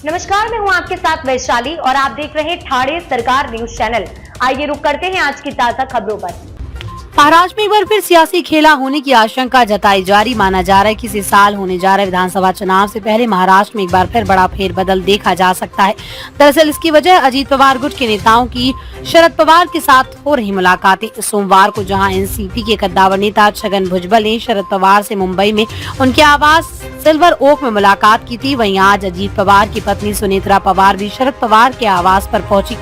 नमस्कार, मैं हूं आपके साथ वैशाली और आप देख रहे हैं ठाणे सरकार न्यूज चैनल। आइए रुक करते हैं आज की ताजा खबरों पर। महाराष्ट्र में एक बार फिर सियासी खेला होने की आशंका जताई जा रही। माना जा रहा है कि इसी साल होने जा रहे विधानसभा चुनाव से पहले महाराष्ट्र में एक बार फिर बड़ा फेरबदल देखा जा सकता है। दरअसल इसकी वजह अजीत पवार गुट के नेताओं की शरद पवार के साथ हो रही मुलाकातें। सोमवार को जहां एनसीपी के कद्दावर नेता छगन भुजबल ने शरद पवार से मुंबई में उनके आवास सिल्वर ओक में मुलाकात की थी, वहीं आज अजीत पवार की पत्नी सुनेत्रा पवार भी शरद पवार के आवास पर पहुंची।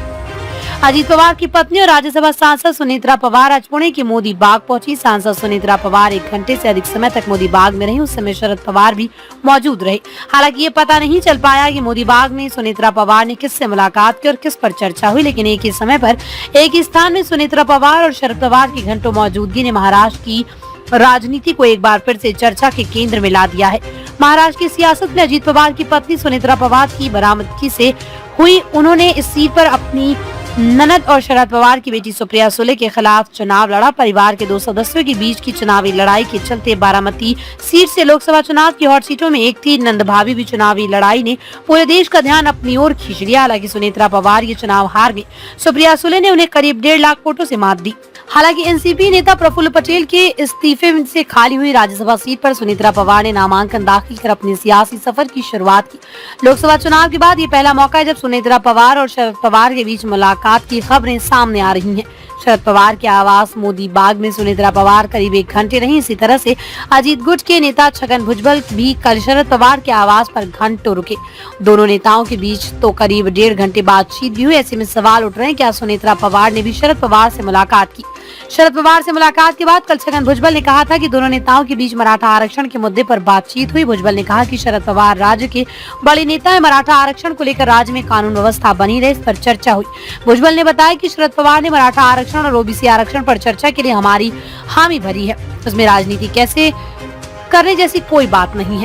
अजीत पवार की पत्नी और राज्यसभा सांसद सुनेत्रा पवार आज पुणे के मोदी बाग पहुंची। सांसद सुनेत्रा पवार 1 घंटे से अधिक समय तक मोदी बाग में रही। उस समय शरद पवार भी मौजूद रहे। हालांकि ये पता नहीं चल पाया कि मोदी बाग में सुनेत्रा पवार ने किससे मुलाकात की और किस पर चर्चा हुई, लेकिन एक ही समय पर एक ही स्थान में सुनेत्रा पवार और शरद पवार की घंटों मौजूदगी ने महाराष्ट्र की राजनीति को एक बार फिर से चर्चा के केंद्र में ला दिया है। महाराष्ट्र की सियासत में अजीत पवार की पत्नी सुनेत्रा पवार की बरामदगी से हुई। उन्होंने इस सीट पर अपनी ननद और शरद पवार की बेटी सुप्रिया सुले के खिलाफ चुनाव लड़ा। परिवार के 2 सदस्यों के बीच की चुनावी लड़ाई के चलते बारामती सीट से लोकसभा चुनाव की हॉट सीटों में एक थी। नंद भाभी भी चुनावी लड़ाई ने पूरे देश का ध्यान अपनी ओर खींच लिया। हालांकि सुनेत्रा पवार ये चुनाव हार गई। सुप्रिया सुले ने उन्हें करीब 1.5 लाख वोटों से मात दी। हालांकि एनसीपी नेता प्रफुल्ल पटेल के इस्तीफे से खाली हुई राज्यसभा सीट पर सुनेत्रा पवार ने नामांकन दाखिल कर अपने सियासी सफर की शुरुआत की। लोकसभा चुनाव के बाद ये पहला मौका है जब सुनेत्रा पवार और शरद पवार के बीच मुलाकात की खबरें सामने आ रही हैं। शरद पवार के आवास मोदी बाग में सुनेत्रा पवार करीब 1 घंटे रही। इसी तरह से अजीत गुट के नेता छगन भुजबल भी कल शरद पवार के आवास पर घंटों रुके। दोनों नेताओं के बीच तो करीब 1.5 घंटे बातचीत भी हुई। ऐसे में सवाल उठ रहे हैं, क्या सुनेत्रा पवार ने भी शरद पवार से मुलाकात की? शरद पवार से मुलाकात के बाद कल छगन भुजबल ने कहा था कि दोनों नेताओं के बीच मराठा आरक्षण के मुद्दे पर बातचीत हुई। भुजबल ने कहा कि शरद पवार राज्य के बड़े नेता हैं। मराठा आरक्षण को लेकर राज्य में कानून व्यवस्था बनी रहे, इस पर चर्चा हुई। भुजबल ने बताया कि शरद पवार ने मराठा आरक्षण और ओबीसी आरक्षण पर चर्चा के लिए हमारी हामी भरी है। उसमें राजनीति कैसे करने जैसी कोई बात नहीं है।